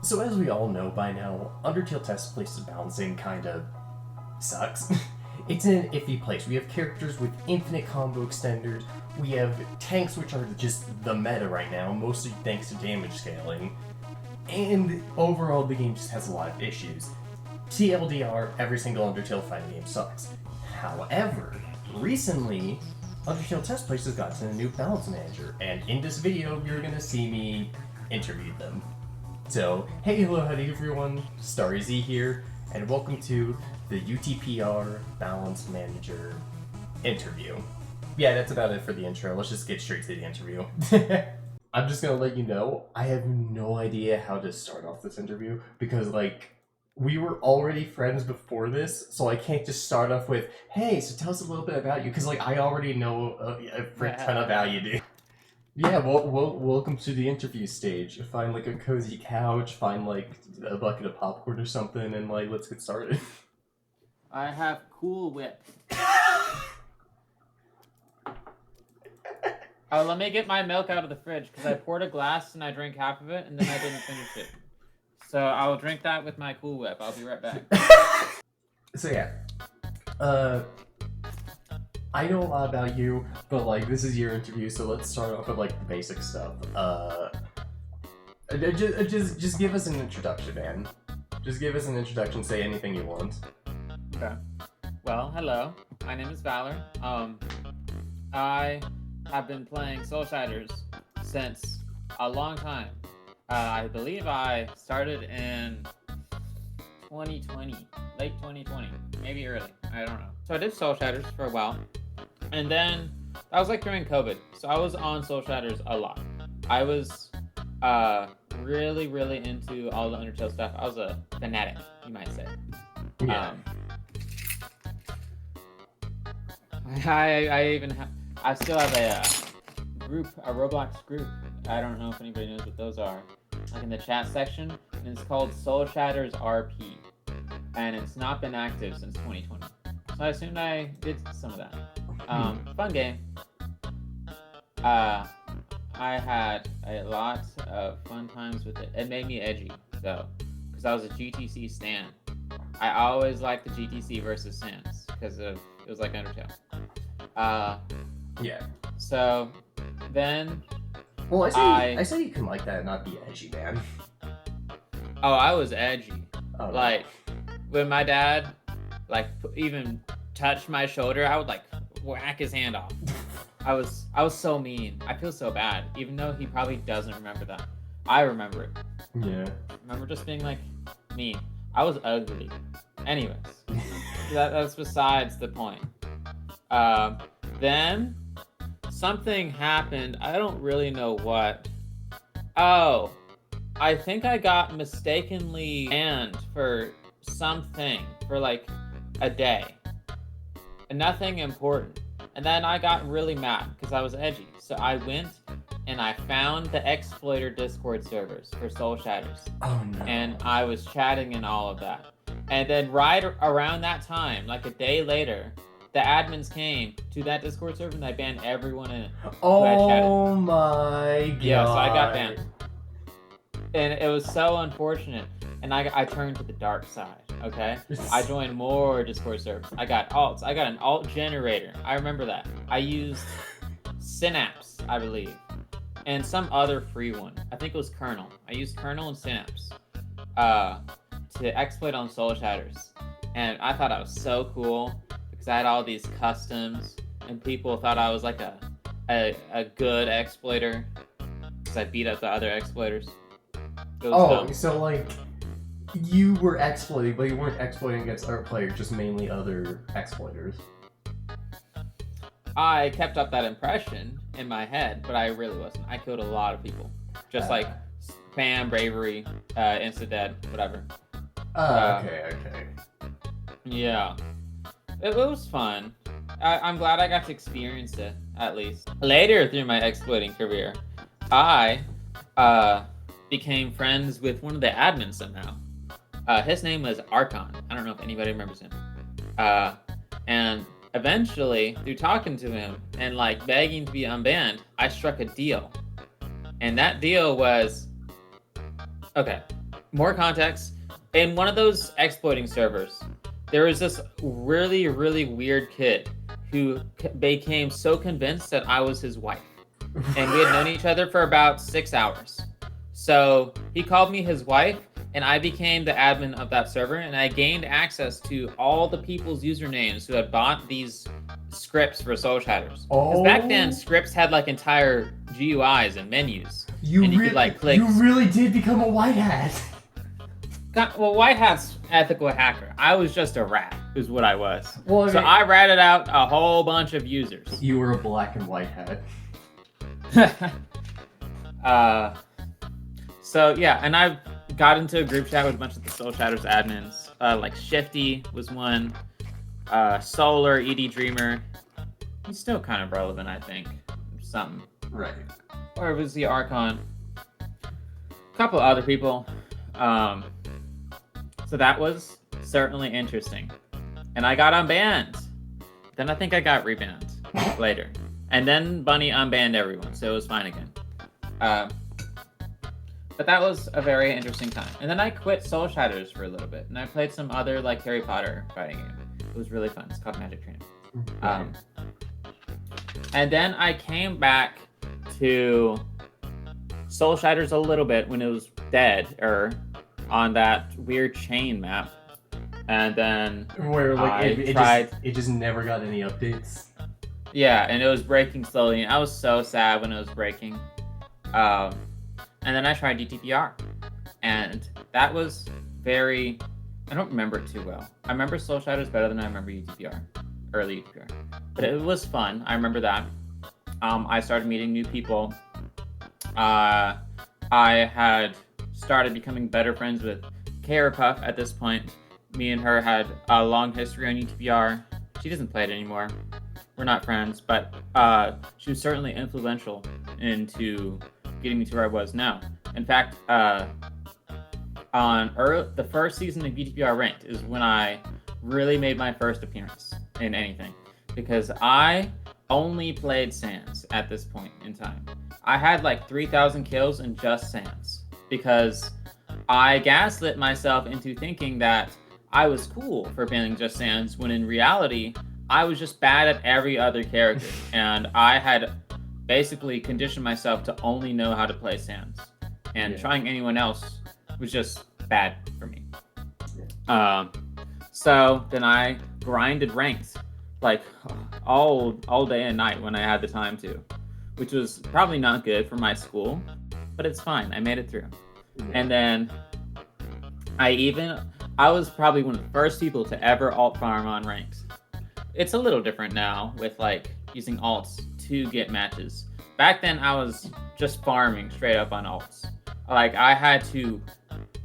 So as we all know by now, Undertale Test Place Balancing kinda sucks. It's in an iffy place. We have characters with infinite combo extenders, we have tanks which are just the meta right now, mostly thanks to damage scaling, and overall the game just has a lot of issues. TLDR, every single Undertale fighting game sucks. However, recently, Undertale Test Place has gotten a new balance manager, and in this video, you're gonna see me interview them. So, hey, hello, howdy everyone, StarZ here, and welcome to the UTPR Balance Manager interview. Yeah, that's about it for the intro. Let's just get straight to the interview. I'm just gonna let you know, I have no idea how to start off this interview because, we were already friends before this, so I can't just start off with, hey, so tell us a little bit about you, because, I already know a frick ton about you, dude. Yeah, welcome to the interview stage. Find, a cozy couch, find, a bucket of popcorn or something, and, let's get started. I have Cool Whip. Oh, let me get my milk out of the fridge, because I poured a glass and I drank half of it, and then I didn't finish it. So I'll drink that with my Cool Whip. I'll be right back. So yeah, I know a lot about you, but this is your interview, so let's start off with the basic stuff. Just give us an introduction, man. Just give us an introduction. Say anything you want. Okay. Well, hello. My name is Valor. I have been playing Soul Shiders since a long time. I believe I started in 2020, late 2020, maybe early, I don't know. So I did Soul Shiders for a while, and then that was during COVID, so I was on Soul Shiders a lot. I was really, really into all the Undertale stuff. I was a fanatic, you might say. Yeah. I still have a group, a Roblox group. I don't know if anybody knows what those are. In the chat section, and it's called Soul Shaders RP, and it's not been active since 2020. So I assumed I did some of that. Fun game. I had a lot of fun times with it. It made me edgy, though, because I was a GTC stan. I always liked the GTC versus Sans because it was like Undertale. Yeah. So then. Well, I say you can like that and not be edgy, man. Oh, I was edgy. Oh, When my dad, even touched my shoulder, I would, whack his hand off. I was so mean. I feel so bad, even though he probably doesn't remember that. I remember it. Yeah. I remember just being, mean. I was ugly. Anyways, that's besides the point. Then something happened. I don't really know what. Oh, I think I got mistakenly banned for something for a day. And nothing important. And then I got really mad because I was edgy. So I went and I found the exploiter Discord servers for Soul Shatters. Oh no. And I was chatting and all of that. And then right around that time, a day later, the admins came to that Discord server and I banned everyone in it. Oh my god. Yeah, so I got banned. And it was so unfortunate. And I turned to the dark side, okay? I joined more Discord servers. I got alts. I got an alt generator. I remember that. I used Synapse, I believe. And some other free one. I think it was Kernel. I used Kernel and Synapse to exploit on Soul Shatters. And I thought I was so cool. I had all these customs, and people thought I was a good exploiter because I beat up the other exploiters. Dumb. So you were exploiting, but you weren't exploiting against other players, just mainly other exploiters. I kept up that impression in my head, but I really wasn't. I killed a lot of people, just spam, bravery, insta-dead, whatever. Okay. Yeah. It was fun. I'm glad I got to experience it, at least. Later through my exploiting career, I became friends with one of the admins somehow. His name was Archon. I don't know if anybody remembers him. And eventually, through talking to him and begging to be unbanned, I struck a deal. And that deal was, okay, more context. In one of those exploiting servers, there was this really, really weird kid who became so convinced that I was his wife. And we had known each other for about 6 hours. So he called me his wife, and I became the admin of that server, and I gained access to all the people's usernames who had bought these scripts for Soul Shatters. Because back then, scripts had like entire GUIs and menus. You could like click. You really did become a white hat. Well, white hat's ethical hacker. I was just a rat, is what I was. Well, I mean, so I ratted out a whole bunch of users. You were a black and white hat. So yeah, and I got into a group chat with a bunch of the Soul Shatters admins. Like Shifty was one. Solar, ED Dreamer. He's still kind of relevant, I think. Something. Right. Or was the Archon? A couple other people. So that was certainly interesting. And I got unbanned. Then I think I got rebanned later. And then Bunny unbanned everyone, so it was fine again. But that was a very interesting time. And then I quit Soul Shatters for a little bit, and I played some other like Harry Potter fighting game. It was really fun. It's called Magic Training. And then I came back to Soul Shatters a little bit when it was dead, or on that weird chain map. And then where like it just never got any updates. Yeah, and it was breaking slowly, and I was so sad when it was breaking. And then I tried UTPR, and that was very... I don't remember it too well. I remember Soul Shadows better than I remember UTPR, early UTPR. But it was fun, I remember that. I started meeting new people. I had started becoming better friends with Kara Puff at this point. Me and her had a long history on UTPR. She doesn't play it anymore. We're not friends, but she was certainly influential into getting me to where I was now. In fact, on the first season of UTPR Ranked is when I really made my first appearance in anything, because I only played Sans at this point in time. I had like 3,000 kills in just Sans because I gaslit myself into thinking that I was cool for playing just Sans, when in reality, I was just bad at every other character, and I had basically conditioned myself to only know how to play Sans, and trying anyone else was just bad for me. So then I grinded ranks like all day and night when I had the time to, which was probably not good for my school, but it's fine. I made it through. And then I was probably one of the first people to ever alt farm on ranks. It's a little different now with like using alts to get matches. Back then I was just farming straight up on alts. Like I had to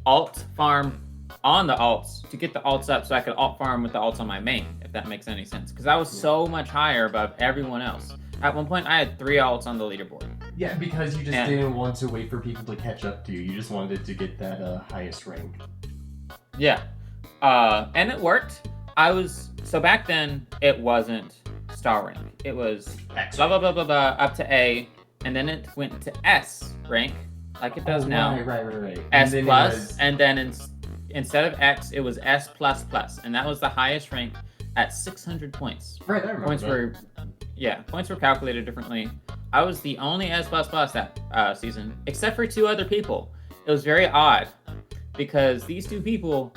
alt farm on the alts to get the alts up so I could alt farm with the alts on my main, if that makes any sense. Because I was so much higher above everyone else. At one point I had 3 alts on the leaderboard. Yeah, because you just didn't want to wait for people to catch up to you. You just wanted to get that highest rank. Yeah. And it worked. So back then it wasn't star rank. It was blah blah blah blah blah up to A, and then it went to S rank, like it does now. Right. S plus, and then instead of X, it was S plus plus, and that was the highest rank at 600 points. Right, I remember points were calculated differently. I was the only S plus plus that season, except for 2 other people. It was very odd because these 2 people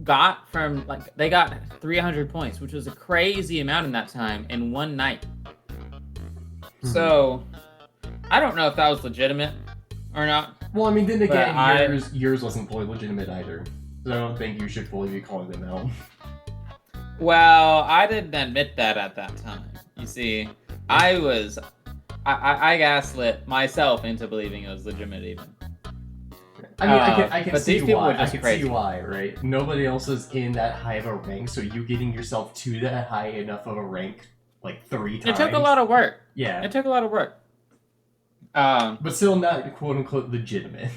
got 300 points, which was a crazy amount in that time in one night. So I don't know if that was legitimate or not. Well, I mean, then again, yours wasn't fully legitimate either. So I don't think you should fully be calling them out. Well, I didn't admit that at that time. You see, I gaslit myself into believing it was legitimate even. I mean, I can see why. I can see why, right? Nobody else is in that high of a rank, so you getting yourself to that high enough of a rank like 3 times. It took a lot of work. Yeah. It took a lot of work. But still not quote-unquote legitimate.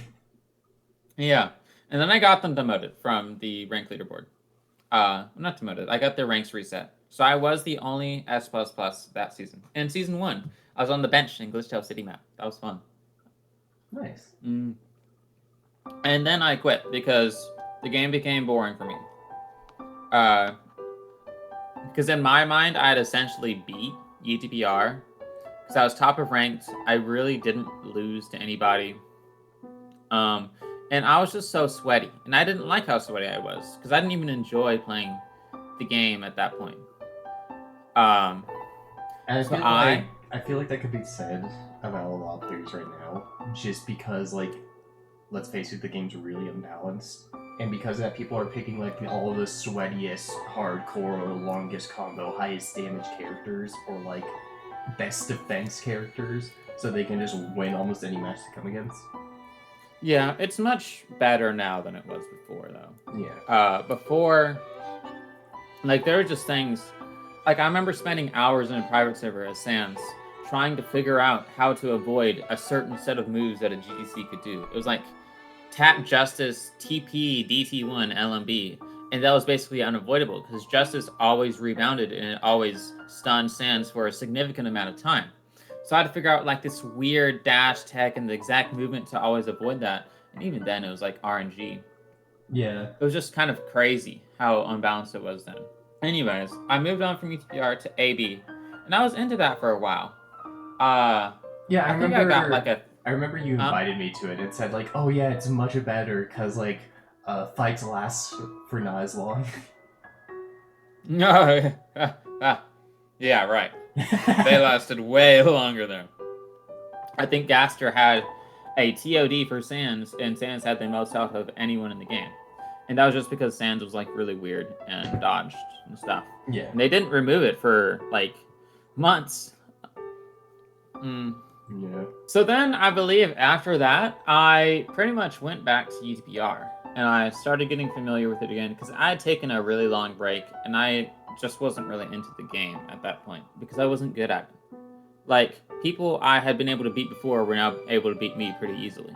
Yeah. And then I got them demoted from the rank leaderboard. Not demoted. I got their ranks reset. So I was the only S++ that season. In season 1, I was on the bench in Glitchtail City map. That was fun. Nice. And then I quit because the game became boring for me. Because in my mind, I had essentially beat UTPR. Because I was top of ranked. I really didn't lose to anybody. And I was just so sweaty. And I didn't like how sweaty I was. Because I didn't even enjoy playing the game at that point. And So I feel like that could be said about a lot of players right now, just because, like, let's face it, the game's really unbalanced, and because of that, people are picking like all of the sweatiest, hardcore, or longest combo, highest damage characters, or like best defense characters, so they can just win almost any match they come against. yeah, it's much better now than it was before, though. Yeah. Before, like, there were just things. Like, I remember spending hours in a private server as Sans trying to figure out how to avoid a certain set of moves that a GTC could do. It was like tap Justice, TP, DT1, LMB. And that was basically unavoidable because Justice always rebounded and it always stunned Sans for a significant amount of time. So I had to figure out like this weird dash tech and the exact movement to always avoid that. And even then, it was like RNG. Yeah. It was just kind of crazy how unbalanced it was then. Anyways, I moved on from UTPR to AB, and I was into that for a while. Yeah, I think I got like a. I remember you invited me to it and said like, "Oh yeah, it's much better because like fights last for not as long." No, yeah, right. They lasted way longer there. I think Gaster had a TOD for Sans, and Sans had the most health of anyone in the game. And that was just because Sans was like really weird and dodged and stuff. Yeah. And they didn't remove it for like months. Yeah. So then I believe after that, I pretty much went back to UTPR and I started getting familiar with it again because I had taken a really long break and I just wasn't really into the game at that point because I wasn't good at it. Like, people I had been able to beat before were now able to beat me pretty easily.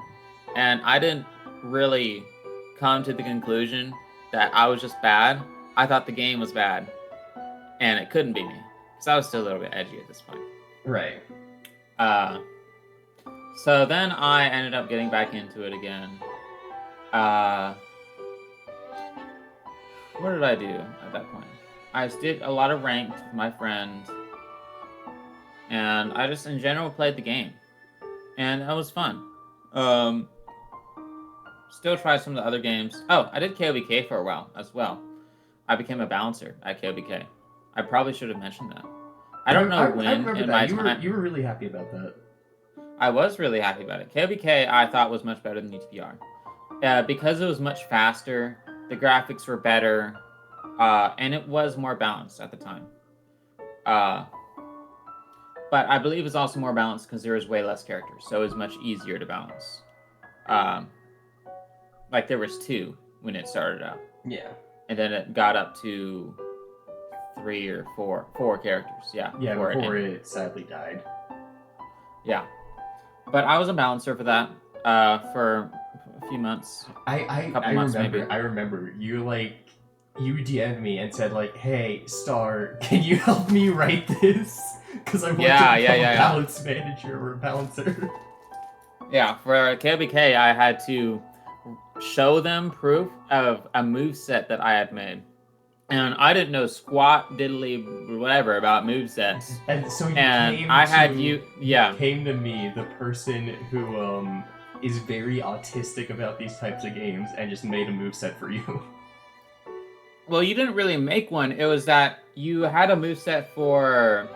And I didn't really come to the conclusion that I was just bad. I thought the game was bad and it couldn't be me because I was still a little bit edgy at this point. Right. So then I ended up getting back into it again. What did I do at that point? I did a lot of ranked with my friend, and I just in general played the game, and that was fun. Still tried some of the other games. Oh, I did KOBK for a while as well. I became a balancer at KOBK. I probably should have mentioned that. I don't know when I remember in that. my You time. were really happy about that. I was really happy about it. KOBK I thought was much better than UTPR. Because it was much faster, the graphics were better, and it was more balanced at the time. But I believe it's also more balanced because there was way less characters, so it was much easier to balance. Like there was 2 when it started out. Yeah. And then it got up to 3 or 4 characters. Yeah. Yeah, before it sadly died. Yeah. But I was a balancer for that for a few months. I remember you DM'd me and said like, "Hey, Star, can you help me write this? Because I want to become a balance manager or a balancer." Yeah, for KBK, I had to show them proof of a moveset that I had made. And I didn't know squat, diddly, whatever about movesets. And so you came to me, the person who is very autistic about these types of games, and just made a moveset for you. Well, you didn't really make one. It was that you had a moveset for...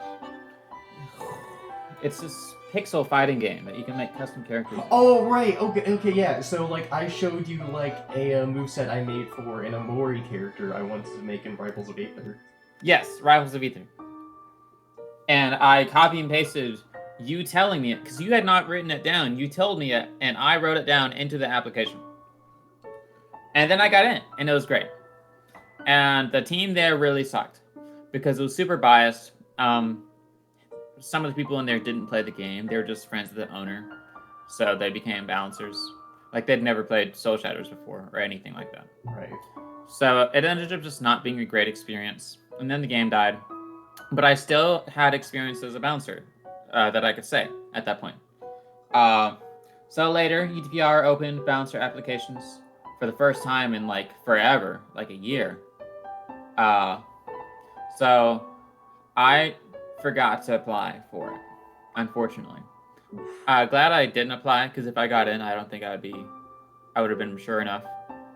It's this pixel fighting game that you can make custom characters. Oh, right. Okay, yeah. So, like, I showed you, like, a moveset I made for an Amori character I wanted to make in Rivals of Aether. Yes, Rivals of Aether. And I copy and pasted you telling me it, because you had not written it down. You told me it, and I wrote it down into the application. And then I got in, and it was great. And the team there really sucked, because it was super biased. Some of the people in there didn't play the game. They were just friends with the owner. So they became balancers. Like, they'd never played Soul Shadows before or anything like that. Right. So it ended up just not being a great experience. And then the game died. But I still had experience as a bouncer that I could say at that point. So later, UTPR opened bouncer applications for the first time in like forever, like a year. So I forgot to apply for it, unfortunately. Glad I didn't apply, because if I got in, I don't think I would have been sure enough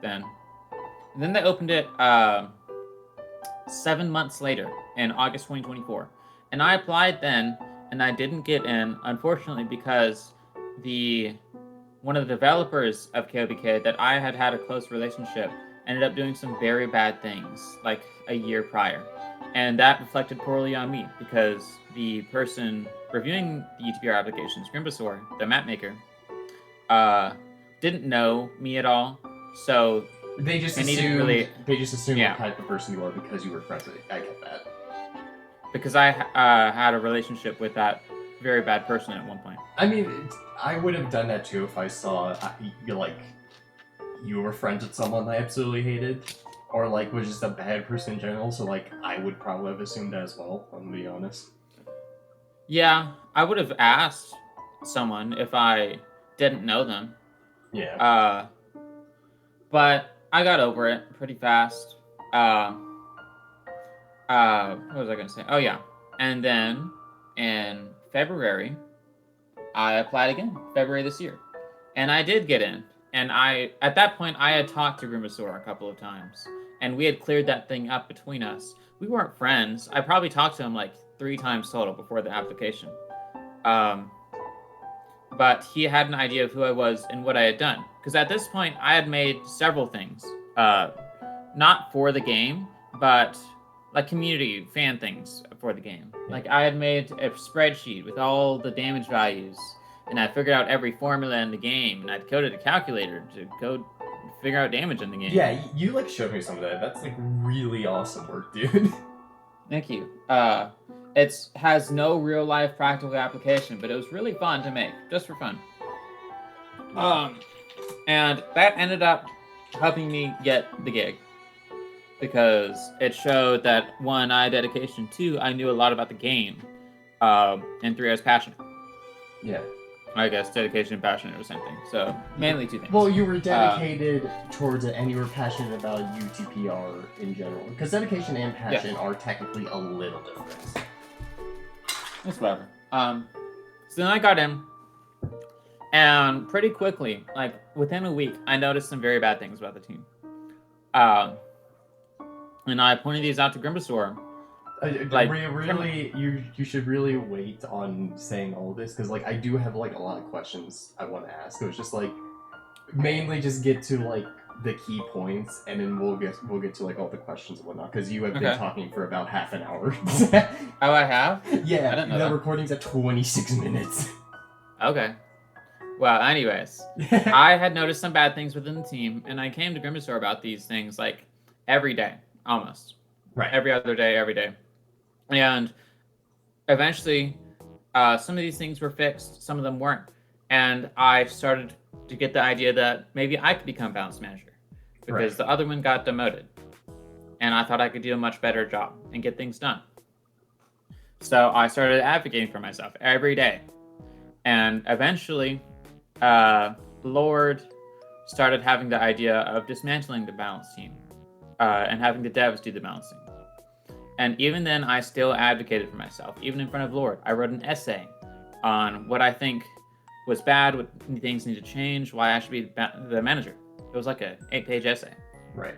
then. And then they opened it 7 months later in August 2024. And I applied then, and I didn't get in, unfortunately, because one of the developers of KOBK that I had a close relationship ended up doing some very bad things, like a year prior. And that reflected poorly on me, because the person reviewing the UTPR applications, Grimbasaur, the map maker, didn't know me at all. So they just assumed what type of person you are because you were friends with it. I get that. Because I had a relationship with that very bad person at one point. I mean, I would have done that too if I saw you were friends with someone I absolutely hated, or like was just a bad person in general. So like I would probably have assumed that as well. I'm gonna be honest. Yeah, I would have asked someone if I didn't know them. Yeah. But I got over it pretty fast. What was I gonna say? Oh yeah, and then in February, I applied again. February this year, and I did get in. And at that point, I had talked to Grimasaur a couple of times, and we had cleared that thing up between us. We weren't friends. I probably talked to him like 3 times total before the application. But he had an idea of who I was and what I had done. Because at this point, I had made several things. Not for the game, but like community fan things for the game. Like I had made a spreadsheet with all the damage values, and I figured out every formula in the game, and I'd coded a calculator to code figure out damage in the game. Yeah, you like showed me some of that. That's like really awesome work, dude. Thank you. It has no real life practical application, but it was really fun to make, just for fun. And that ended up helping me get the gig, because it showed that 1, I had dedication, 2, I knew a lot about the game, and 3, I was passionate. Yeah. I guess dedication and passion are the same thing. So mainly 2 things. Well, you were dedicated towards it, and you were passionate about UTPR in general. Because dedication and passion are technically a little different. It's whatever. So then I got in, and pretty quickly, like within a week, I noticed some very bad things about the team. And I pointed these out to Grimbasaur. You should really wait on saying all this, because like I do have like a lot of questions I want to ask. So it's just like mainly just get to like the key points, and then we'll get to like all the questions and whatnot, because you have been talking for about half an hour. Oh, I have? Yeah, I didn't know the that. recording's at 26 minutes. Okay. Well, anyways, I had noticed some bad things within the team, and I came to Grimbasaur about these things like every day, almost. Right. Every other day, every day. And eventually, some of these things were fixed, some of them weren't. And I started to get the idea that maybe I could become balance manager, because the other one got demoted. And I thought I could do a much better job and get things done. So I started advocating for myself every day. And eventually, Lord started having the idea of dismantling the balance team and having the devs do the balancing. And even then, I still advocated for myself, even in front of Lord. I wrote an essay on what I think was bad, what things need to change, why I should be the manager. It was like an 8-page essay. Right.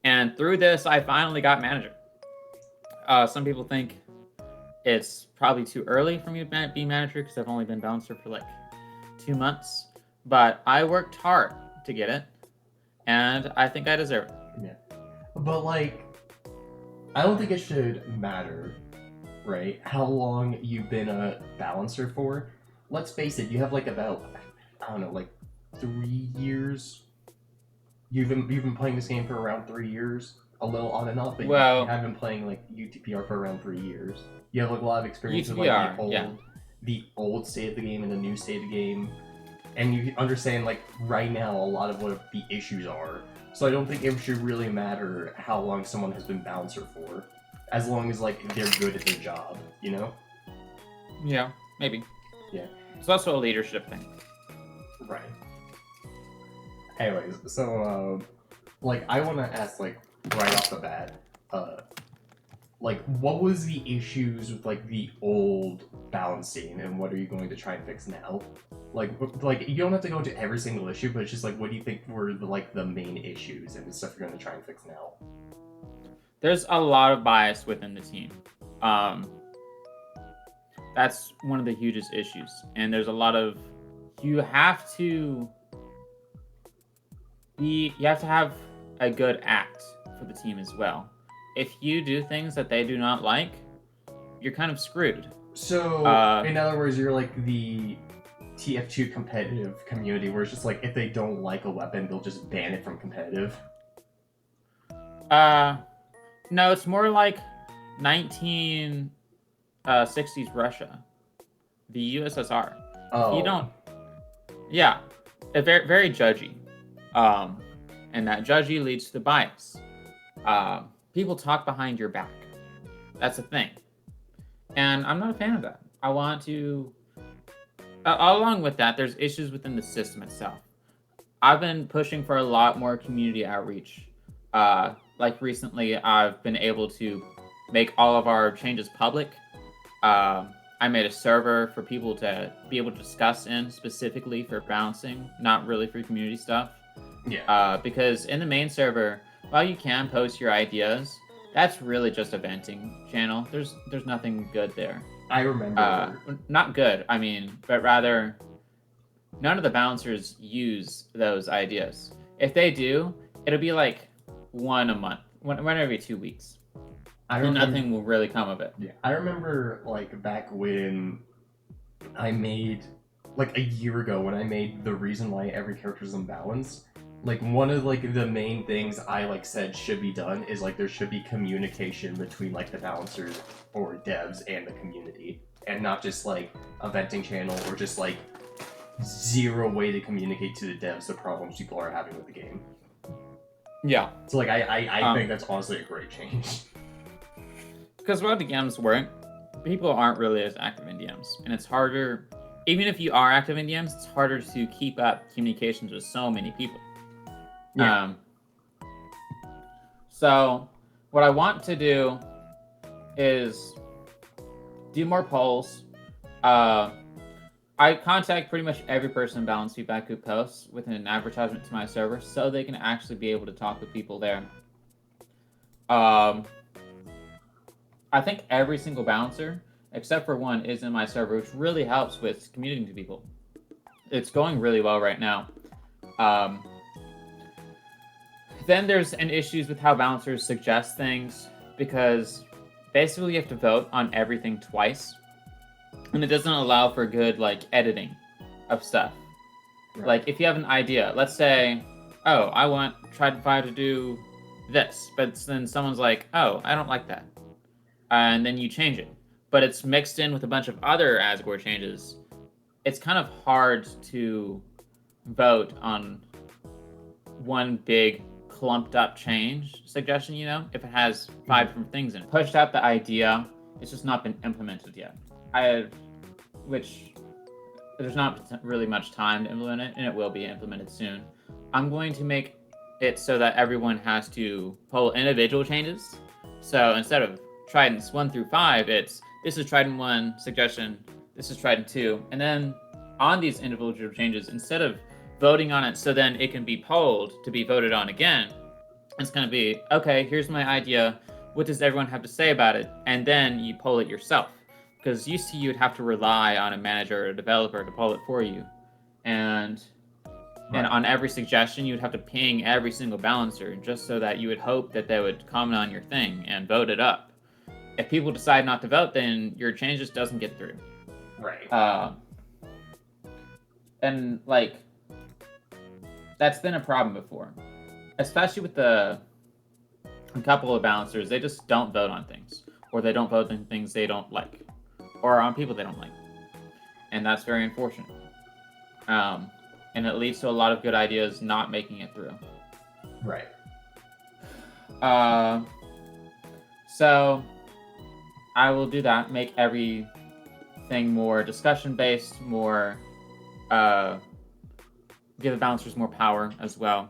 And through this, I finally got manager. Some people think it's probably too early for me to be manager, because I've only been balancer for like 2 months. But I worked hard to get it, and I think I deserve it. Yeah. But like, I don't think it should matter, right, how long you've been a balancer for. Let's face it, you have like about, I don't know, like 3 years. You've been playing this game for around 3 years, a little on and off, but you have been playing like UTPR for around 3 years. You have like a lot of experience with like the old state of the game and the new state of the game, and you understand like right now a lot of what the issues are. So I don't think it should really matter how long someone has been balancer for, as long as like they're good at their job, you know? Yeah, maybe. Yeah. It's also a leadership thing. Right. Anyways, so like I want to ask like right off the bat, uh, like what was the issues with like the old balancing, and what are you going to try and fix now? Like you don't have to go into every single issue, but it's just like what do you think were the main issues and the stuff you're going to try and fix now? There's a lot of bias within the team. Um, that's one of the hugest issues, and there's a lot of you have to have a good act for the team as well. If you do things that they do not like, you're kind of screwed. So, in other words, you're like the TF2 competitive community, where it's just like if they don't like a weapon, they'll just ban it from competitive. No, it's more like 1960s Russia, the USSR. Oh. You don't. Yeah, very very judgy, and that judgy leads to bias. People talk behind your back. That's a thing, and I'm not a fan of that. I want to. Along with that, there's issues within the system itself. I've been pushing for a lot more community outreach. Like recently, I've been able to make all of our changes public. I made a server for people to be able to discuss in specifically for balancing, not really for community stuff. Yeah. Because in the main server, while you can post your ideas, that's really just a venting channel. There's nothing good there. I remember. Not good, I mean, but rather, none of the balancers use those ideas. If they do, it'll be like one a month, one every 2 weeks. And nothing will really come of it. Yeah, I remember like back when I made like a year ago when I made the reason why every character is unbalanced. Like one of like the main things I like said should be done is like there should be communication between like the balancers or devs and the community, and not just like a venting channel or just like zero way to communicate to the devs the problems people are having with the game. Yeah. So like I think that's honestly a great change. Because while the DMs work, people aren't really as active in DMs, and it's harder. Even if you are active in DMs, it's harder to keep up communications with so many people. Yeah. So what I want to do is do more polls. I contact pretty much every person in Balance Feedback who posts with an advertisement to my server, so they can actually be able to talk with people there. I think every single balancer, except for one, is in my server, which really helps with communicating to people. It's going really well right now. Then there's an issues with how balancers suggest things, because basically you have to vote on everything twice, and it doesn't allow for good like editing of stuff. Right. Like if you have an idea, let's say, oh, I want Trident 5 to do this, but then someone's like, oh, I don't like that. And then you change it, but it's mixed in with a bunch of other Asgore changes. It's kind of hard to vote on one big clumped up change suggestion, you know, if it has 5 different things in it. Pushed out the idea, it's just not been implemented yet. Which there's not really much time to implement it, and it will be implemented soon. I'm going to make it so that everyone has to pull individual changes. So instead of Tridents 1 through 5, it's this is Trident 1 suggestion, this is Trident 2, and then on these individual changes, instead of voting on it so then it can be polled to be voted on again, it's going to be, okay, here's my idea, what does everyone have to say about it? And then you poll it yourself. Because used to you'd have to rely on a manager or a developer to poll it for you. And on every suggestion, you'd have to ping every single balancer just so that you would hope that they would comment on your thing and vote it up. If people decide not to vote, then your change just doesn't get through. Right. And, like, that's been a problem before. Especially with a couple of balancers, they just don't vote on things. Or they don't vote on things they don't like. Or on people they don't like. And that's very unfortunate. And it leads to a lot of good ideas not making it through. Right. So I will do that, make everything more discussion based, more Give the balancers more power as well.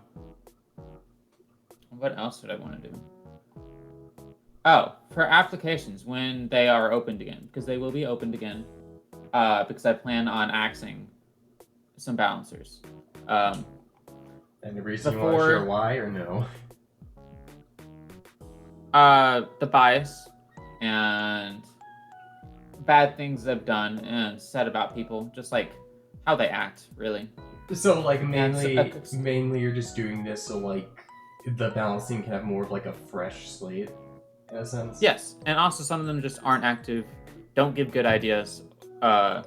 What else did I want to do? Oh, for applications when they are opened again, because they will be opened again. Because I plan on axing some balancers. And the reason you want to share why or no? The bias and bad things they've done and said about people, just like how they act, really. So like mainly you're just doing this so like the balancing can have more of like a fresh slate in a sense. Yes, and also some of them just aren't active, don't give good ideas. A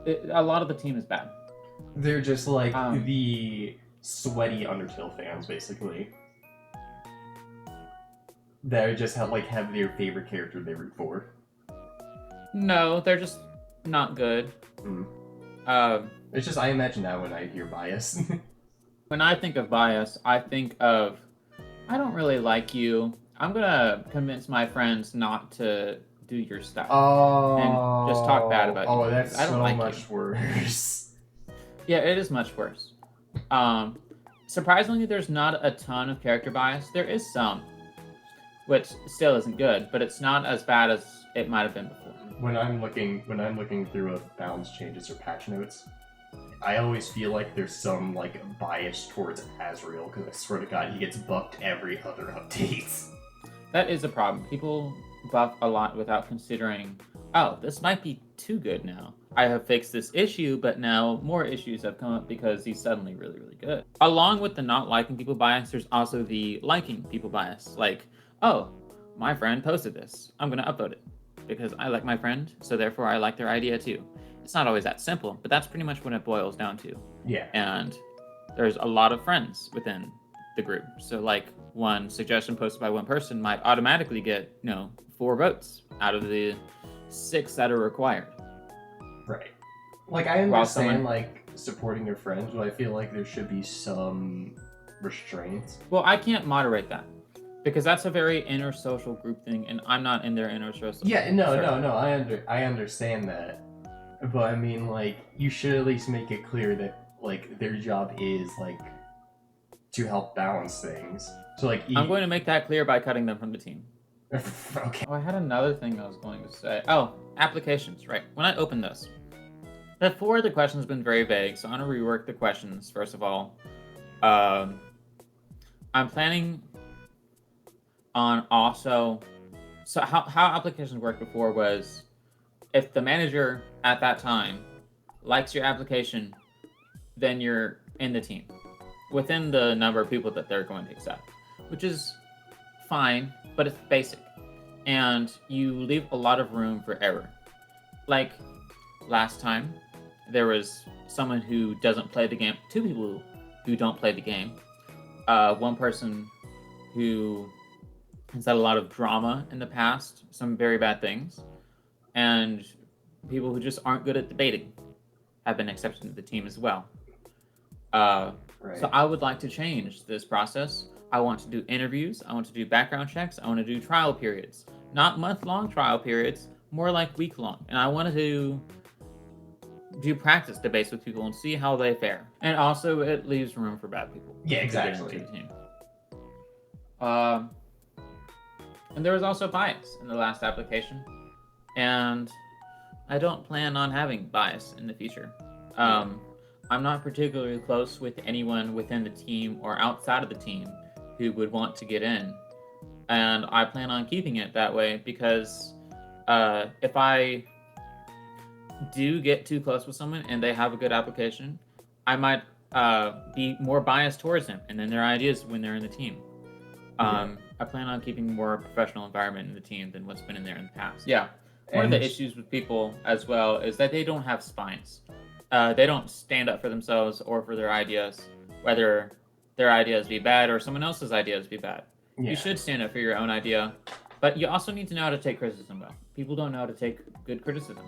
lot of the team is bad. They're just like the sweaty Undertale fans, basically. That just have their favorite character they root for. No, they're just not good. It's just I imagine that when I hear bias. When I think of bias, I think of I don't really like you. I'm gonna convince my friends not to do your stuff and just talk bad about you. Oh, that's I don't so like much you. worse. Yeah, it is much worse. Surprisingly, there's not a ton of character bias. There is some, which still isn't good, but it's not as bad as it might have been before. When I'm looking through a balance changes or patch notes, I always feel like there's some like bias towards Azrael because I swear to God he gets buffed every other update. That is a problem. People buff a lot without considering, oh, this might be too good now. I have fixed this issue, but now more issues have come up because he's suddenly really, really good. Along with the not liking people bias, there's also the liking people bias. Like, oh, my friend posted this. I'm going to upvote it because I like my friend, so therefore I like their idea too. It's not always that simple, but that's pretty much what it boils down to. Yeah. And there's a lot of friends within the group. So like one suggestion posted by one person might automatically get, 4 votes out of the 6 that are required. Right. Like I understand like supporting your friends, but I feel like there should be some restraints. Well, I can't moderate that because that's a very inner social group thing, and I'm not in their inner social. Yeah, no. I understand that, but I mean, like, you should at least make it clear that like their job is like to help balance things. So like, I'm going to make that clear by cutting them from the team. Okay. Oh, I had another thing I was going to say. Oh, applications, right. When I opened this, before the questions have been very vague, so I'm going to rework the questions, first of all. I'm planning on also... So how applications worked before was, if the manager at that time likes your application, then you're in the team, within the number of people that they're going to accept, which is fine, but it's basic. And you leave a lot of room for error. Like last time, there was someone who doesn't play the game, 2 people who don't play the game, one person who has had a lot of drama in the past, some very bad things, and people who just aren't good at debating have been accepted into the team as well. Right. So I would like to change this process. I want to do interviews. I want to do background checks. I want to do trial periods. Not month-long trial periods, more like week-long. And I want to do practice debates with people and see how they fare. And also, it leaves room for bad people. Yeah, exactly. To get into the team. And there was also bias in the last application. And I don't plan on having bias in the future. I'm not particularly close with anyone within the team or outside of the team who would want to get in. And I plan on keeping it that way because if I do get too close with someone and they have a good application, I might be more biased towards them and then their ideas when they're in the team. I plan on keeping a more professional environment in the team than what's been in there in the past. Yeah. One of the issues with people as well is that they don't have spines. They don't stand up for themselves or for their ideas, whether their ideas be bad or someone else's ideas be bad. Yeah. You should stand up for your own idea, but you also need to know how to take criticism well. People don't know how to take good criticism,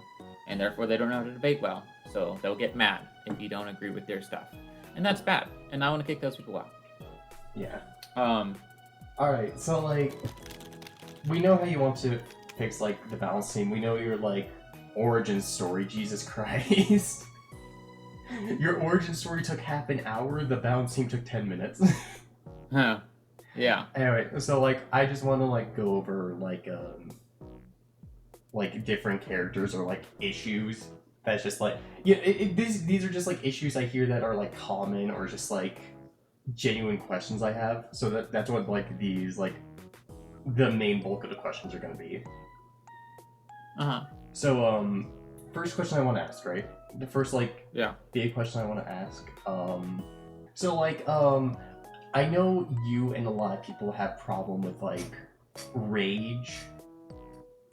and therefore they don't know how to debate well, so they'll get mad if you don't agree with their stuff. And that's bad, and I want to kick those people out. Yeah. Alright, so, like, we know how you want to fix, like, the balance team. We know your, like, origin story, Jesus Christ. Your origin story took half an hour. The balancing took 10 minutes. Huh. Yeah. Anyway, so like I just want to like go over like different characters or like issues. That's just like these are just like issues I hear that are like common or just like genuine questions I have. So that's what like these like the main bulk of the questions are going to be. So first question I want to ask, right? The first like big question I want to ask. So like I know you and a lot of people have problem with like rage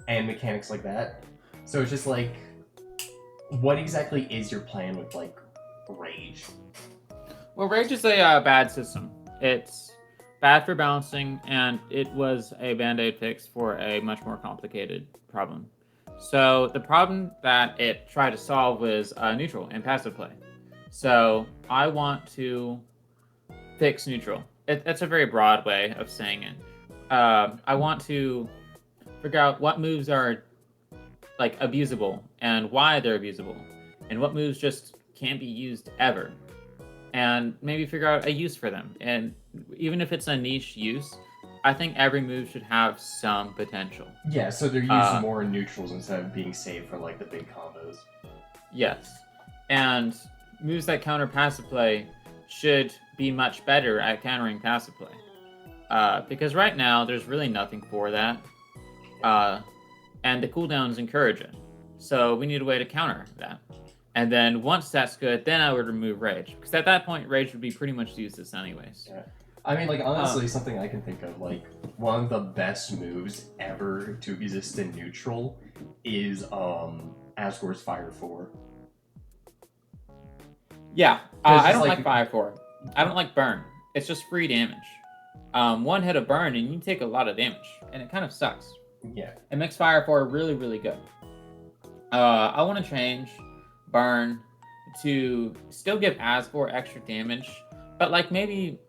and mechanics like that. So it's just like, what exactly is your plan with like rage? Well, rage is a bad system. It's bad for balancing, and it was a band-aid fix for a much more complicated problem. So the problem that it tried to solve was neutral and passive play. So I want to fix neutral. That's a very broad way of saying it. I want to figure out what moves are like abusable and why they're abusable, and what moves just can't be used ever, and maybe figure out a use for them. And even if it's a niche use, I think every move should have some potential. Yeah, so they're used more in neutrals instead of being saved for like the big combos. Yes, and moves that counter passive play should be much better at countering passive play. Because right now there's really nothing for that. And the cooldowns encourage it. So we need a way to counter that. And then once that's good, then I would remove Rage. Because at that point, Rage would be pretty much useless anyways. Yeah. I mean, like, honestly, something I can think of, like, one of the best moves ever to exist in neutral is, Asgore's Fire 4. Yeah, I don't like Fire 4. I don't like Burn. It's just free damage. One hit of Burn, and you take a lot of damage. And it kind of sucks. Yeah. It makes Fire 4 really, really good. I want to change Burn to still give Asgore extra damage, but, like, maybe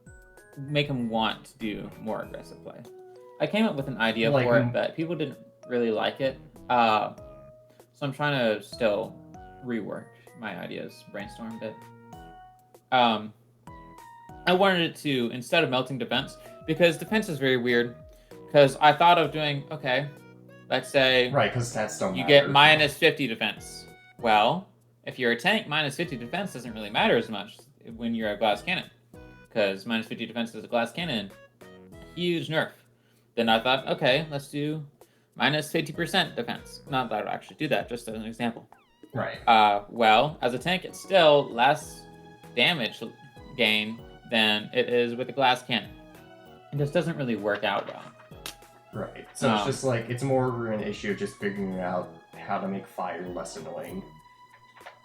make him want to do more aggressive play. I came up with an idea for it, but people didn't really like it. So I'm trying to still rework my ideas, brainstorm a bit. I wanted it to, instead of melting defense, because defense is very weird, because I thought of doing, okay, let's say... Right, because stats don't you matter. get minus 50 defense. Well, if you're a tank, minus 50 defense doesn't really matter as much when you're a glass cannon. Because minus 50 defense is a glass cannon. Huge nerf. Then I thought, okay, let's do minus 50% defense. Not that I would actually do that, just as an example. Right. Well, as a tank, it's still less damage gain than it is with a glass cannon. It just doesn't really work out well. Right. So it's just like, it's more of an issue of just figuring out how to make fire less annoying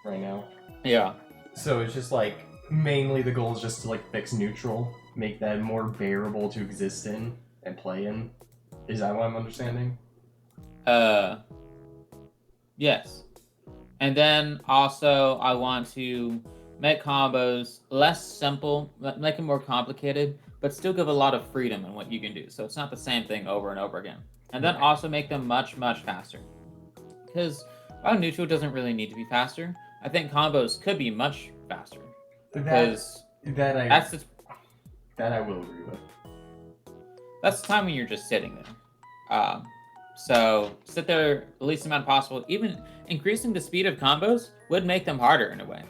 right now. Yeah. So it's just like, mainly the goal is just to like fix neutral, make that more bearable to exist in and play in. Is that what I'm understanding? Yes. And then also I want to make combos less simple, make them more complicated, but still give a lot of freedom in what you can do. So it's not the same thing over and over again. And then also make them much, much faster. Because while neutral doesn't really need to be faster, I think combos could be much faster. Because that I will agree with. That's the time when you're just sitting there. So sit there the least amount possible. Even increasing the speed of combos would make them harder in a way.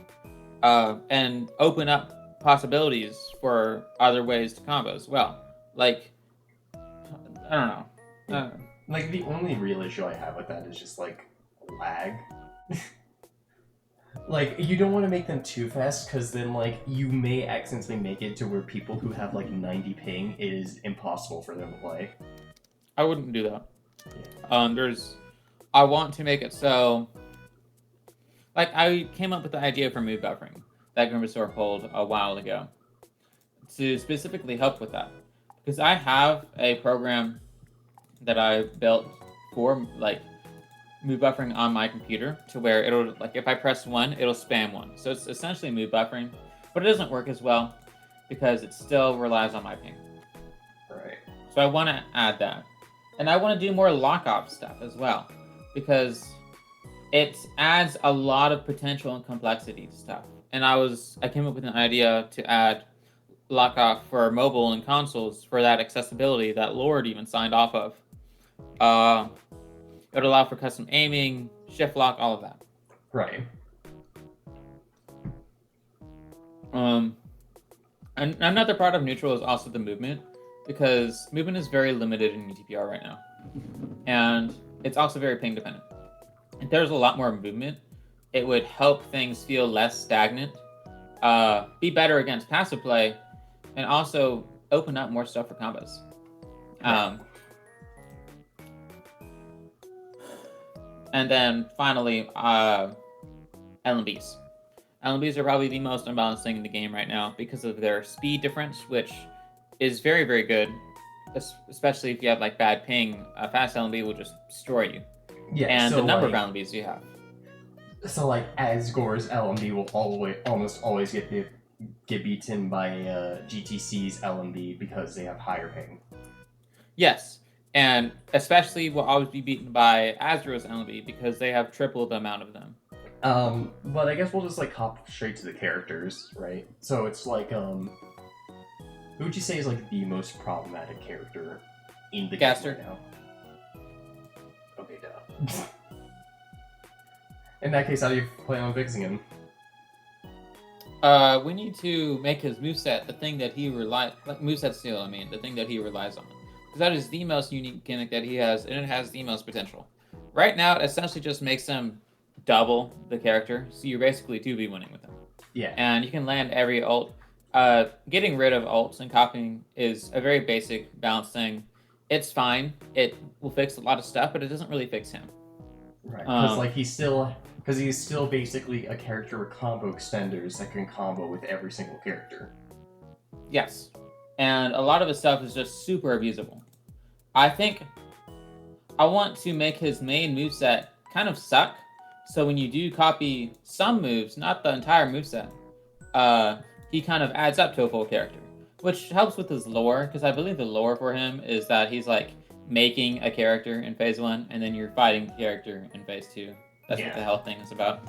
And open up possibilities for other ways to combo as well. Like, I don't know. Like, the only real issue I have with that is just, like, lag. Like, you don't want to make them too fast, because then, like, you may accidentally make it to where people who have, like, 90 ping, it is impossible for them to play. I wouldn't do that. Yeah. I want to make it so... Like, I came up with the idea for move buffering that Grimasaur pulled a while ago to specifically help with that. Because I have a program that I built for, like, move buffering on my computer to where it'll, like, if I press 1, it'll spam 1. So it's essentially move buffering, but it doesn't work as well because it still relies on my ping. Right. So I want to add that. And I want to do more lock-off stuff as well because it adds a lot of potential and complexity to stuff. and I came up with an idea to add lock off for mobile and consoles for that accessibility that Lord even signed off of. It would allow for custom aiming, shift lock, all of that. Right. And another part of neutral is also the movement, because movement is very limited in UTPR right now, and it's also very ping dependent. If there's a lot more movement, it would help things feel less stagnant, be better against passive play, and also open up more stuff for combos. And then finally, LMBs. LMBs are probably the most unbalanced thing in the game right now because of their speed difference, which is very, very good, especially if you have like bad ping. A fast LMB will just destroy you. Yeah, and so the number like, of LMBs you have. So like Asgore's LMB will almost always get beaten by GTC's LMB because they have higher ping. Yes, and especially will always be beaten by Asgore's LMB because they have triple the amount of them. But I guess we'll just like hop straight to the characters, right? So it's like who would you say is like the most problematic character in the Gaster. game right now? Okay, duh. In that case, how do you plan on fixing him? We need to make his moveset the thing that he moveset steal, the thing that he relies on. Because that is the most unique gimmick that he has, and it has the most potential. Right now, it essentially just makes him double the character, so you're basically 2v winning with him. Yeah. And you can land every ult. Getting rid of ults and copying is a very basic balance thing. It's fine. It will fix a lot of stuff, but it doesn't really fix him. Right, because he's still basically a character with combo extenders that can combo with every single character. Yes, and a lot of his stuff is just super abusable. I think I want to make his main moveset kind of suck, so when you do copy some moves, not the entire moveset, he kind of adds up to a full character, which helps with his lore, because I believe the lore for him is that he's like making a character in phase 1, and then you're fighting the character in phase 2. That's what the health thing is about.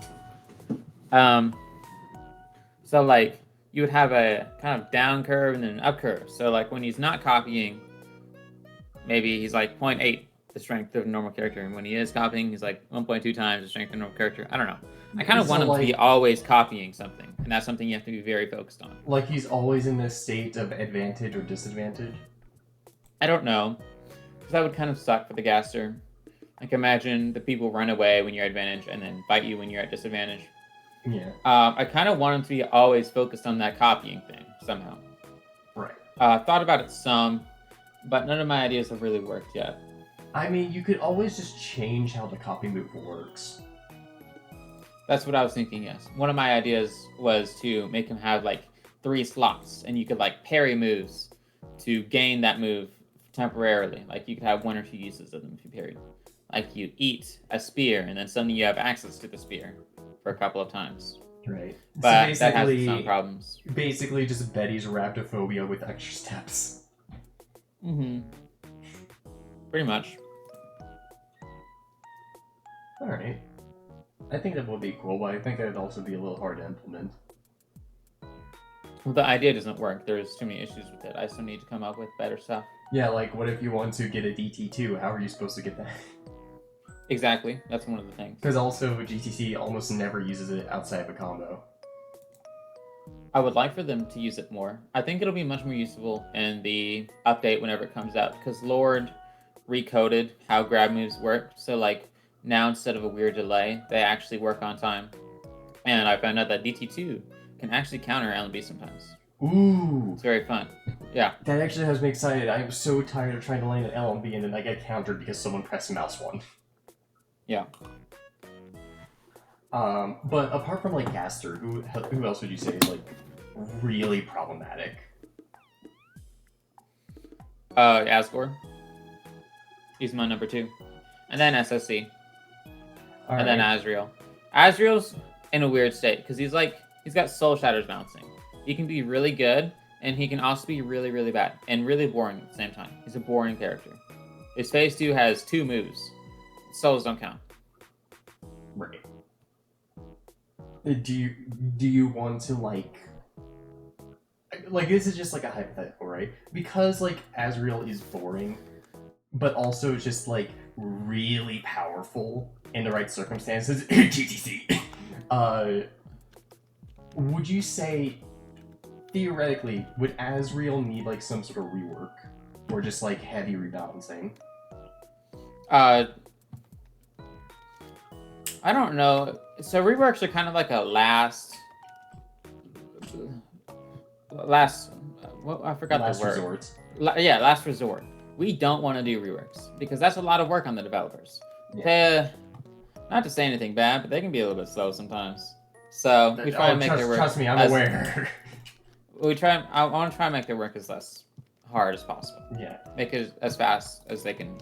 So like you would have a kind of down curve and then an up curve. So like when he's not copying, maybe he's like 0.8 the strength of a normal character, and when he is copying, he's like 1.2 times the strength of a normal character. I don't know. I kind of want him to be always copying something, and that's something you have to be very focused on. Like he's always in this state of advantage or disadvantage? I don't know. Because that would kind of suck for the Gaster. Like imagine the people run away when you're at advantage and then fight you when you're at disadvantage. Yeah. I kind of want him to be always focused on that copying thing somehow. Right. Thought about it some, but none of my ideas have really worked yet. I mean, you could always just change how the copy move works. That's what I was thinking, yes. One of my ideas was to make him have like 3 slots, and you could like parry moves to gain that move temporarily. Like you could have 1 or 2 uses of them if you parried. Like you eat a spear, and then suddenly you have access to the spear for a couple of times. Right. But so that has some problems. Basically just Betty's Raptophobia with extra steps. Mm-hmm. Pretty much. Alright. I think that would be cool, but I think it'd also be a little hard to implement. Well, the idea doesn't work. There's too many issues with it. I still need to come up with better stuff. Yeah, like what if you want to get a DT2? How are you supposed to get that? Exactly. That's one of the things. Because also GTC almost never uses it outside of a combo. I would like for them to use it more. I think it'll be much more useful in the update whenever it comes out, because Lord recoded how grab moves work. So like now instead of a weird delay, they actually work on time. And I found out that DT2 can actually counter LMB sometimes. Ooh! It's very fun. Yeah. That actually has me excited. I am so tired of trying to land an LMB and then I get countered because someone pressed mouse 1. Yeah. But apart from like Gaster, who else would you say is like really problematic? Asgore. He's my number 2. And then SSC. And then Azrael. Azrael's in a weird state, because he's got Soul Shatters bouncing. He can be really good, and he can also be really, really bad, and really boring at the same time. He's a boring character. His phase 2 has 2 moves. Souls don't count. Right. do you want to like this is just like a hypothetical, right? Because like Asriel is boring, but also just like really powerful in the right circumstances. TTC. Would you say theoretically would Asriel need like some sort of rework or just like heavy rebalancing? I don't know. So reworks are kind of like a last. What I forgot Last the word. resort. Yeah, last resort. We don't want to do reworks because that's a lot of work on the developers. Yeah. Not to say anything bad, but they can be a little bit slow sometimes. So we try and make their work. Trust me, I'm aware. I want to try and make their work as less hard as possible. Yeah. Make it as fast as they can.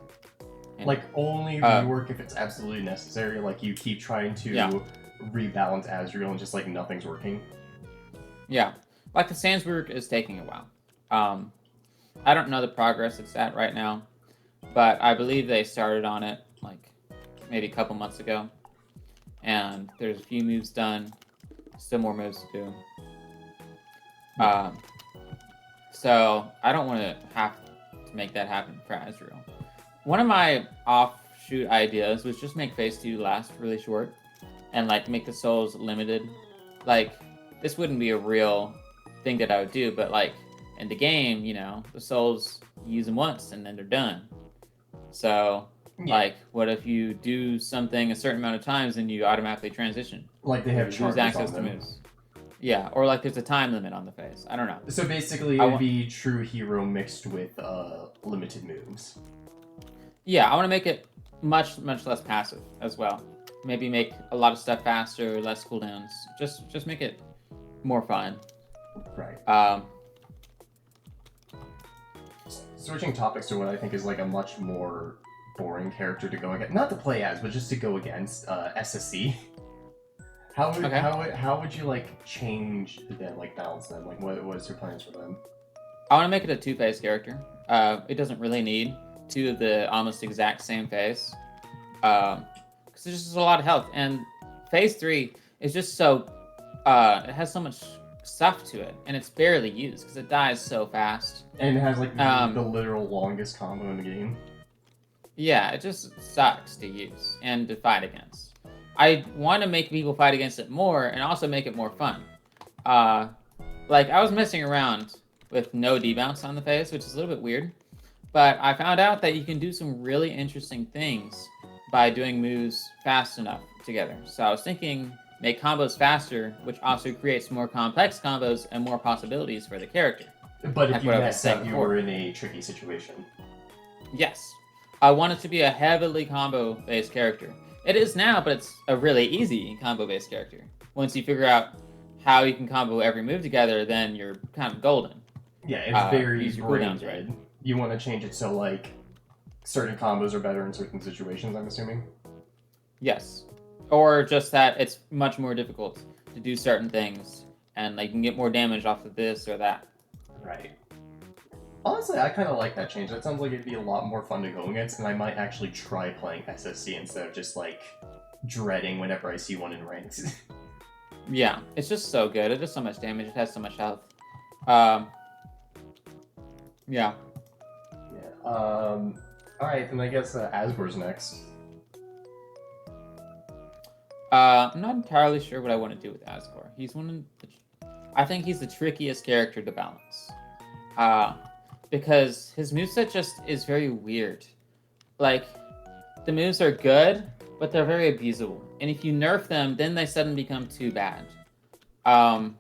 Like only rework if it's absolutely necessary. Like you keep trying to rebalance Asriel and just like nothing's working. Yeah, like the Sans work is taking a while. I don't know the progress it's at right now, but I believe they started on it like maybe a couple months ago, and there's a few moves done, still more moves to do. So I don't want to have to make that happen for Asriel. One of my offshoot ideas was just make Phase 2 last really short, and like make the souls limited. Like this wouldn't be a real thing that I would do, but like in the game, you know, the souls you use them once and then they're done. So like, what if you do something a certain amount of times and you automatically transition? Like they have lose access to moves. Yeah, or like there's a time limit on the phase. I don't know. So basically, it would be true hero mixed with limited moves. Yeah, I want to make it much less passive as well. Maybe make a lot of stuff faster, less cooldowns. Just make it more fun. Right. Switching topics to what I think is like a much more boring character to go against, not to play as, but just to go against, SSC. How would you like change them, like balance them? Like what's your plans for them? I want to make it a two-phase character. It doesn't really need two of the almost exact same phase. Because there's just a lot of health, and phase 3 is just so it has so much stuff to it, and it's barely used because it dies so fast. And it has like the literal longest combo in the game. Yeah, it just sucks to use and to fight against. I want to make people fight against it more and also make it more fun. Like I was messing around with no debounce on the phase, which is a little bit weird, but I found out that you can do some really interesting things by doing moves fast enough together. So I was thinking make combos faster, which also creates more complex combos and more possibilities for the character. But if you mess up, you were in a tricky situation. Yes. I want it to be a heavily combo-based character. It is now, but it's a really easy combo-based character. Once you figure out how you can combo every move together, then you're kind of golden. Yeah, it's very brain dead. Right? You want to change it so like certain combos are better in certain situations, I'm assuming? Yes. Or just that it's much more difficult to do certain things, and like you can get more damage off of this or that. Right. Honestly, I kind of like that change. That sounds like it'd be a lot more fun to go against, and I might actually try playing SSC instead of just, like, dreading whenever I see one in ranks. Yeah, it's just so good. It does so much damage. It has so much health. Yeah. Alright, then I guess Asbor's next. I'm not entirely sure what I want to do with Asgore. He's one of the... I think he's the trickiest character to balance. Because his moveset just is very weird. Like, the moves are good, but they're very abusable. And if you nerf them, then they suddenly become too bad. So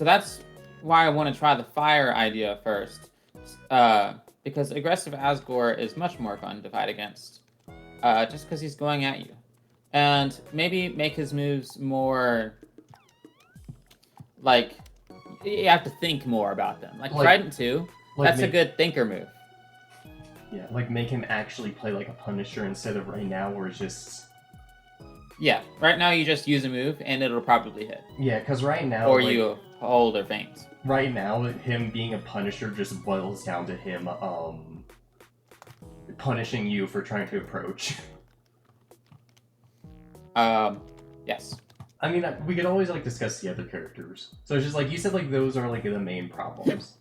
that's why I want to try the fire idea first. Because aggressive Asgore is much more fun to fight against. Just because he's going at you. And maybe make his moves more... like... you have to think more about them. Like Trident 2, that's a good thinker move. Yeah, like make him actually play like a Punisher instead of right now where it's just... Yeah, right now you just use a move and it'll probably hit. Yeah, because right now... Or like, you hold or feint. Right now, him being a Punisher just boils down to him punishing you for trying to approach. Yes. I mean, we could always like discuss the other characters. So it's just like you said, like those are like the main problems.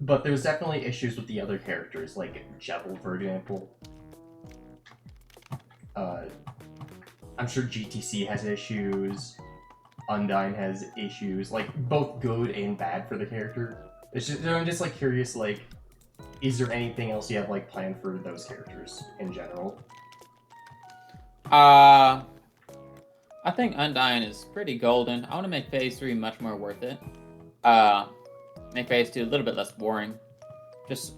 But there's definitely issues with the other characters, like Jebel, for example. I'm sure GTC has issues. Undyne has issues, like both good and bad for the character. It's just I'm just like curious, like, is there anything else you have like planned for those characters in general? I think Undyne is pretty golden. I want to make Phase 3 much more worth it. Make Phase 2 a little bit less boring. Just,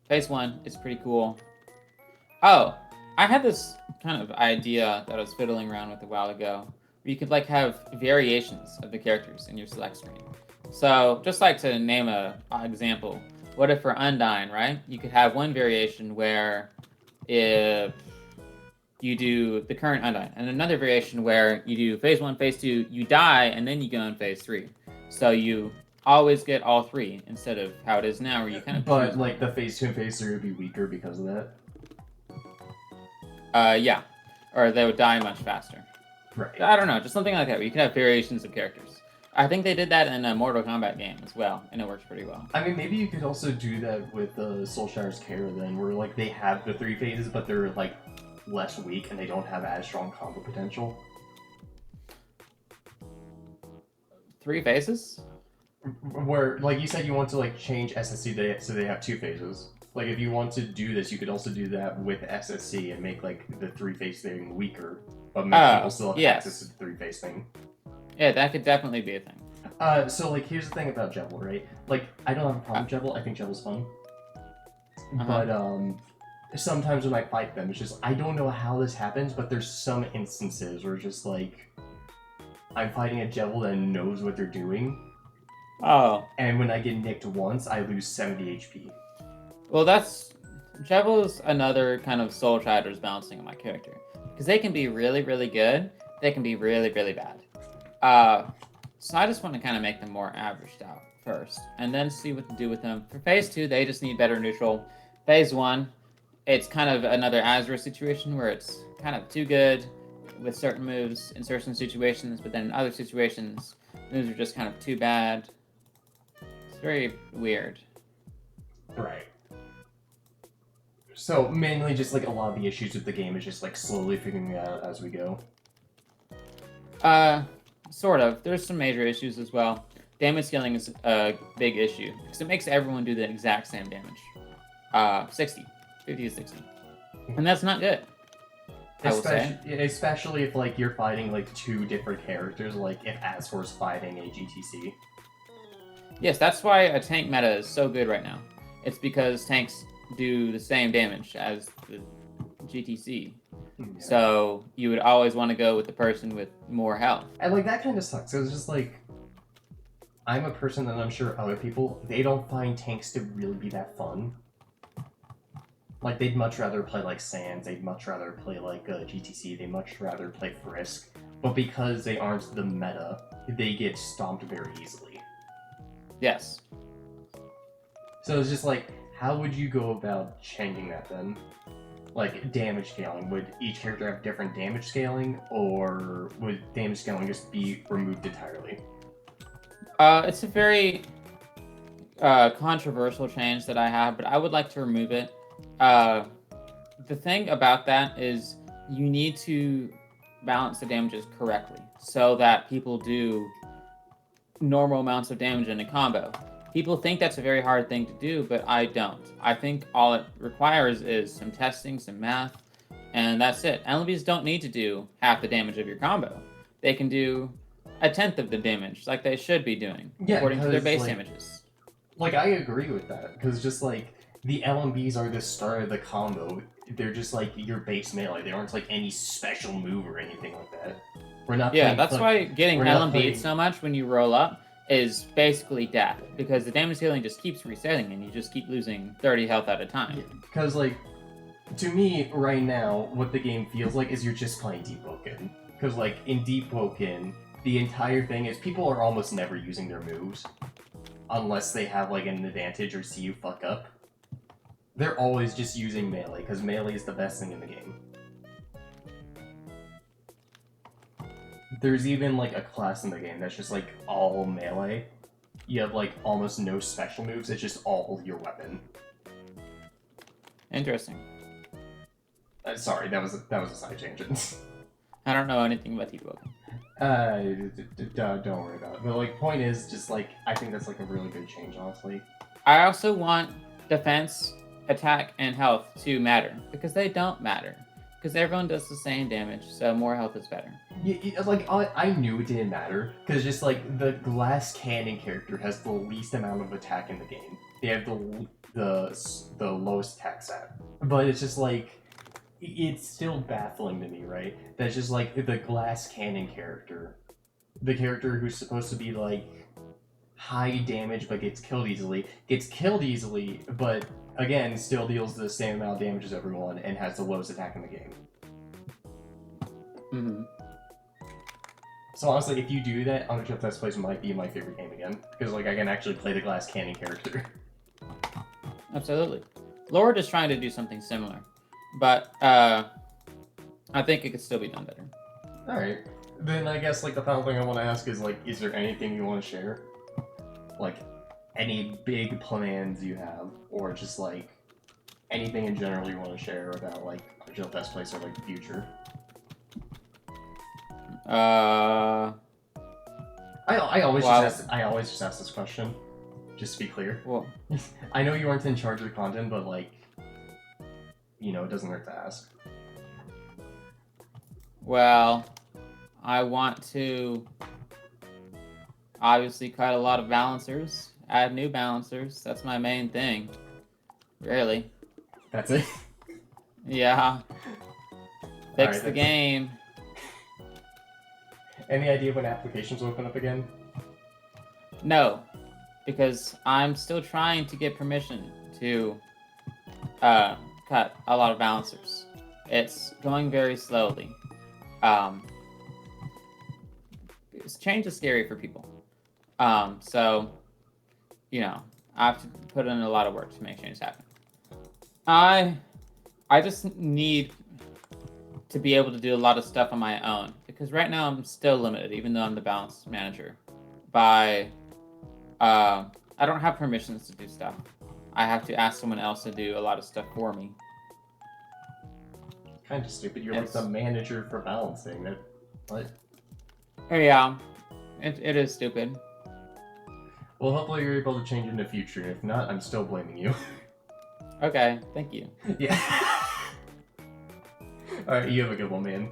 Phase 1 is pretty cool. Oh, I had this kind of idea that I was fiddling around with a while ago, where you could like have variations of the characters in your select screen. So, just like to name a example, what if for Undyne, right? You could have one variation where if you do the current Undyne, and another variation where you do Phase 1, Phase 2, you die, and then you go in Phase 3. So you always get all three instead of how it is now, where you kind of. But like the Phase 2 and Phase 3 would be weaker because of that. Yeah, or they would die much faster. Right. I don't know, just something like that, where you can have variations of characters. I think they did that in a Mortal Kombat game as well, and it works pretty well. I mean, maybe you could also do that with Soulshire's Care then, where like they have the 3 phases, but they're like less weak and they don't have as strong combo potential. 3 phases? Where, like you said, you want to like change SSC so they have 2 phases. Like if you want to do this, you could also do that with SSC and make like the 3-phase thing weaker, but make people still have access to the 3-phase thing. Yeah, that could definitely be a thing. So like here's the thing about Jebel, right? Like I don't have a problem with Jebel. I think Jebel's fun. But sometimes when I fight them, it's just I don't know how this happens, but there's some instances where it's just like I'm fighting a Jebel that knows what they're doing. Oh. And when I get nicked once, I lose 70 HP. Well, Jebel's another kind of Soul Shadow's balancing on my character. Because they can be really, really good. They can be really, really bad. So I just want to kind of make them more averaged out first. And then see what to do with them. For Phase 2, they just need better neutral. Phase 1, it's kind of another Azure situation where it's kind of too good with certain moves in certain situations, but then in other situations, moves are just kind of too bad. It's very weird. Right. So mainly just like a lot of the issues with the game is just like slowly figuring it out as we go. Sort of. There's some major issues as well. Damage scaling is a big issue because it makes everyone do the exact same damage. 50 to 60. And that's not good. Especially if like you're fighting like 2 different characters, like if Azor's fighting a GTC. Yes, that's why a tank meta is so good right now. It's because tanks do the same damage as the GTC. Yeah. So you would always want to go with the person with more health. And like that kind of sucks. It's just like I'm a person that I'm sure other people, they don't find tanks to really be that fun. Like they'd much rather play like Sands, they'd much rather play like GTC, they'd much rather play Frisk. But because they aren't the meta, they get stomped very easily. Yes. So it's just like, how would you go about changing that then? Like damage scaling, would each character have different damage scaling, or would damage scaling just be removed entirely? It's a very controversial change that I have, but I would like to remove it. The thing about that is you need to balance the damages correctly so that people do normal amounts of damage in a combo. People think that's a very hard thing to do, but I don't. I think all it requires is some testing, some math, and that's it. LMBs don't need to do half the damage of your combo. They can do 1/10 of the damage, like they should be doing, according to their base damages. Like, I agree with that, because just like, the LMBs are the start of the combo. They're just like your base melee. They aren't like any special move or anything like that. We're not. Yeah, that's why getting LMB'd so much when you roll up is basically death, because the damage scaling just keeps resetting and you just keep losing 30 health at a time. Because, like, to me, right now, what the game feels like is you're just playing Deep Woken. Because, like, in Deep Woken, the entire thing is people are almost never using their moves. Unless they have, like, an advantage or see you fuck up. They're always just using melee, because melee is the best thing in the game. there's even like a class in the game that's just like all melee. You have like almost no special moves. It's just all your weapon. Interesting. Sorry, that was a side tangent. I don't know anything about T-Book. Don't worry about it. But like, point is, just like I think that's like a really good change, honestly. I also want defense, attack, and health to matter because they don't matter. Because everyone does the same damage, so more health is better. Like I knew it didn't matter because just like the glass cannon character has the least amount of attack in the game. They have the lowest attack stat, but it's just like it's still baffling to me, right? That's just like the glass cannon character, the character who's supposed to be like high damage but gets killed easily, but again still deals the same amount of damage as everyone and has the lowest attack in the game. Mm-hmm. So honestly, if you do that, Undertale Test Place might be my favorite game again because like I can actually play the glass cannon character. Absolutely. Lord is trying to do something similar, but I think it could still be done better. All right, then I guess like the final thing I want to ask is like, is there anything you want to share? Like, any big plans you have, or just like anything in general you want to share about like Undertale Test Place or like the future? I always just ask this question, just to be clear. Well, I know you aren't in charge of the content, but like, you know, it doesn't hurt to ask. well, I want to obviously cut a lot of balancers, add new balancers. That's my main thing. Really. That's it? Yeah. Fix Alright, the game. Any idea when applications open up again? No, because I'm still trying to get permission to cut a lot of balancers. It's going very slowly. Change is scary for people. So, you know, I have to put in a lot of work to make changes happen. I just need to be able to do a lot of stuff on my own because right now I'm still limited, even though I'm the balance manager. By I don't have permissions to do stuff. I have to ask someone else to do a lot of stuff for me. Kind of stupid. You're like the manager for balancing. What? Yeah, it is stupid. Well, hopefully you're able to change in the future. If not, I'm still blaming you. Okay, thank you. Yeah. Alright, you have a good one, man.